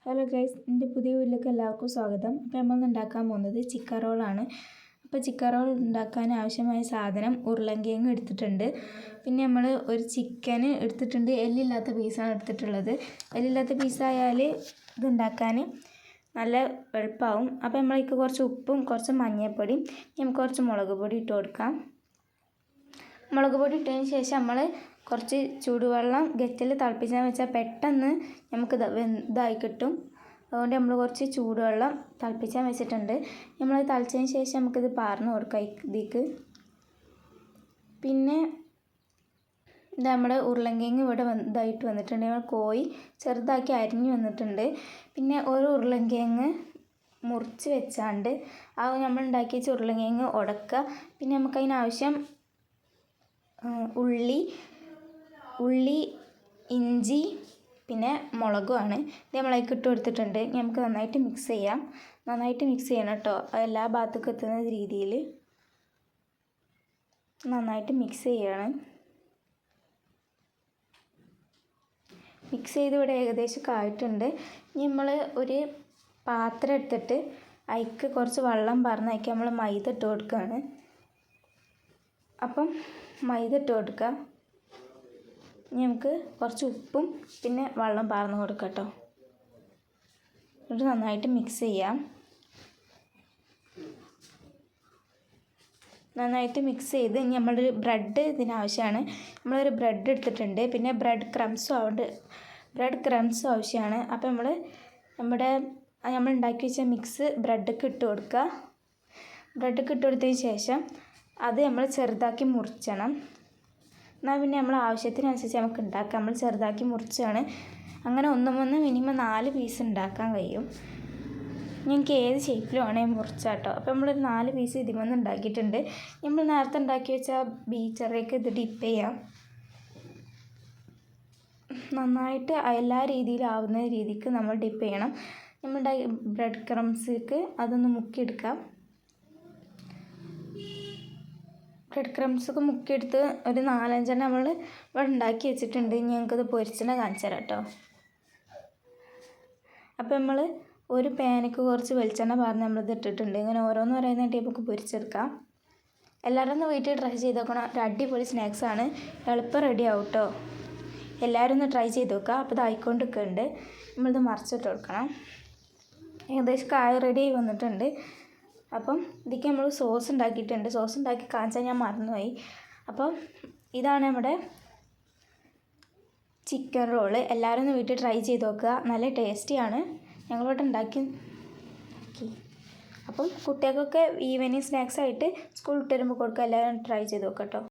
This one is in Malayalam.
ഹലോ ഗൈസ്, എൻ്റെ പുതിയ വീട്ടിലേക്ക് എല്ലാവർക്കും സ്വാഗതം. അപ്പോൾ നമ്മൾ ഉണ്ടാക്കാൻ പോകുന്നത് ചിക്കൻ റോളാണ്. അപ്പോൾ ചിക്കൻ റോൾ ഉണ്ടാക്കാൻ ആവശ്യമായ സാധനം ഉരുളൻകിഴങ്ങ് എടുത്തിട്ടുണ്ട്. പിന്നെ നമ്മൾ ഒരു ചിക്കന് എടുത്തിട്ടുണ്ട്. എല്ലില്ലാത്ത പീസാണ് എടുത്തിട്ടുള്ളത്. എല്ലില്ലാത്ത പീസായാൽ ഇതുണ്ടാക്കാൻ നല്ല എളുപ്പമാവും. അപ്പോൾ നമ്മളേക്ക് കുറച്ച് ഉപ്പും കുറച്ച് മഞ്ഞൾപ്പൊടിയും നമുക്ക് കുറച്ച് മുളക് പൊടി ഇട്ട് കൊടുക്കാം. മുളക് പൊടി ഇട്ടതിന് ശേഷം നമ്മൾ കുറച്ച് ചൂടുവെള്ളം ഗെറ്റിൽ തിളപ്പിച്ചാൽ വെച്ചാൽ പെട്ടെന്ന് നമുക്ക് ഇതായി കിട്ടും. അതുകൊണ്ട് നമ്മൾ കുറച്ച് ചൂടുവെള്ളം തിളപ്പിച്ചാൽ വെച്ചിട്ടുണ്ട്. നമ്മൾ തിളച്ചതിന് ശേഷം നമുക്കിത് പാർന്ന് കൊടുക്കാം ഇതിലേക്ക്. പിന്നെ ഇത് നമ്മുടെ ഉരുളൻകിഴങ്ങ് ഇവിടെ ഇതായിട്ട് വന്നിട്ടുണ്ട്. നമ്മൾ കോഴി ചെറുതാക്കി അരിഞ്ഞ് വന്നിട്ടുണ്ട്. പിന്നെ ഒരു ഉരുളൻകിഴങ്ങ് മുറിച്ച് വെച്ചാണ്ട് അത് നമ്മൾ ഉണ്ടാക്കി വെച്ച ഉരുളൻകിഴങ്ങ് ഉടക്കുക. പിന്നെ നമുക്കതിനാവശ്യം ഉള്ളി, ഇഞ്ചി, പിന്നെ മുളകുമാണ്. ഇത് നമ്മളതിലേക്ക് ഇട്ട് കൊടുത്തിട്ടുണ്ട്. നമുക്ക് നന്നായിട്ട് മിക്സ് ചെയ്യാം. നന്നായിട്ട് മിക്സ് ചെയ്യണം കേട്ടോ. എല്ലാ ഭാഗത്തേക്കും എത്തുന്ന രീതിയിൽ നന്നായിട്ട് മിക്സ് ചെയ്യണം. മിക്സ് ചെയ്ത് ഇവിടെ ഏകദേശം ആയിട്ടുണ്ട്. ഇനി നമ്മൾ ഒരു പാത്രം എടുത്തിട്ട് അതിലേക്ക് കുറച്ച് വെള്ളം പറഞ്ഞ് അതിലേക്ക് നമ്മൾ മൈദ ഇട്ട് കൊടുക്കുകയാണ്. അപ്പം മൈദ ഇട്ട് കൊടുക്കുക. ഇനി നമുക്ക് കുറച്ച് ഉപ്പും പിന്നെ വെള്ളം പാർന്ന് കൊടുക്കാം കേട്ടോ. എന്നിട്ട് നന്നായിട്ട് മിക്സ് ചെയ്യാം. നന്നായിട്ട് മിക്സ് ചെയ്ത് ഇനി നമ്മളൊരു ബ്രെഡ് ഇതിനാവശ്യമാണ്. നമ്മളൊരു ബ്രെഡ് എടുത്തിട്ടുണ്ട്. പിന്നെ ബ്രെഡ് ക്രംസും ആവശ്യമാണ്. അപ്പോൾ നമ്മൾ ഉണ്ടാക്കി വെച്ച മിക്സ് ബ്രെഡൊക്കെ ഇട്ട് കൊടുക്കുക. ബ്രെഡൊക്കെ ഇട്ട് കൊടുത്തതിന് ശേഷം അത് നമ്മൾ ചെറുതാക്കി മുറിച്ചണം. എന്നാൽ പിന്നെ നമ്മൾ ആവശ്യത്തിനനുസരിച്ച് നമുക്ക് ഉണ്ടാക്കാം. നമ്മൾ ചെറുതാക്കി മുറിച്ചാണ്. അങ്ങനെ ഒന്നും മിനിമം 4 പീസ് ഉണ്ടാക്കാൻ കഴിയും. ഞങ്ങൾക്ക് ഏത് ഷേപ്പിലും ആണെങ്കിൽ മുറിച്ചാട്ടോ. അപ്പോൾ നമ്മളൊരു 4 പീസ് ഇതിമൊന്ന് ഉണ്ടാക്കിയിട്ടുണ്ട്. നമ്മൾ നേരത്തെ ഉണ്ടാക്കി വെച്ച ബീറ്ററിലേക്ക് ഇത് ഡിപ്പ് ചെയ്യാം. നന്നായിട്ട് എല്ലാ രീതിയിലാവുന്ന രീതിക്ക് നമ്മൾ ഡിപ്പ് ചെയ്യണം. നമ്മളുടെ ബ്രെഡ് ക്രംസിലേക്ക് അതൊന്ന് മുക്കിയെടുക്കാം. ബ്രെഡ് ക്രംസൊക്കെ മുക്കിയെടുത്ത് ഒരു 4-5 നമ്മൾ ഇവിടെ ഉണ്ടാക്കി വെച്ചിട്ടുണ്ട്. ഞങ്ങൾക്കത് പൊരിച്ചിട്ട് കാണിച്ചു തരാം കേട്ടോ. അപ്പോൾ നമ്മൾ ഒരു പാനിക്ക് കുറച്ച് വെളിച്ചെണ്ണ പറഞ്ഞ് നമ്മളിത് ഇട്ടിട്ടുണ്ട്. ഇങ്ങനെ ഓരോന്ന് പറയുന്നതായിട്ട് നമുക്ക് പൊരിച്ചെടുക്കാം. എല്ലാവരും ഒന്ന് വീട്ടിൽ ട്രൈ ചെയ്ത് നോക്കണം. ഒരു അടിപൊളി സ്നാക്സാണ്. എളുപ്പം റെഡി ആവും കേട്ടോ. എല്ലാവരും ഒന്ന് ട്രൈ ചെയ്ത് നോക്കുക. അപ്പോൾ ഇത് ആയിക്കൊണ്ടിരിക്കുന്നുണ്ട്. നമ്മളിത് മറിച്ചിട്ട് കൊടുക്കണം. ഏകദേശം കായ റെഡി ആയി വന്നിട്ടുണ്ട്. അപ്പം ഇതിലേക്ക് നമ്മൾ സോസ് ഉണ്ടാക്കിയിട്ടുണ്ട്. സോസ് ഉണ്ടാക്കി കാണിച്ചാൽ ഞാൻ മറന്നുപോയി. അപ്പം ഇതാണ് നമ്മുടെ ചിക്കൻ റോള്. എല്ലാവരും ഒന്ന് വീട്ടിൽ ട്രൈ ചെയ്ത് നോക്കുക. നല്ല ടേസ്റ്റിയാണ്. ഞങ്ങളിവിടെ ഉണ്ടാക്കി. അപ്പം കുട്ടികൾക്കൊക്കെ ഈവനിങ് സ്നാക്സായിട്ട് സ്കൂൾ വിട്ട് വരുമ്പോൾ കൊടുക്കുക. എല്ലാവരും ട്രൈ ചെയ്ത് നോക്കാം കേട്ടോ.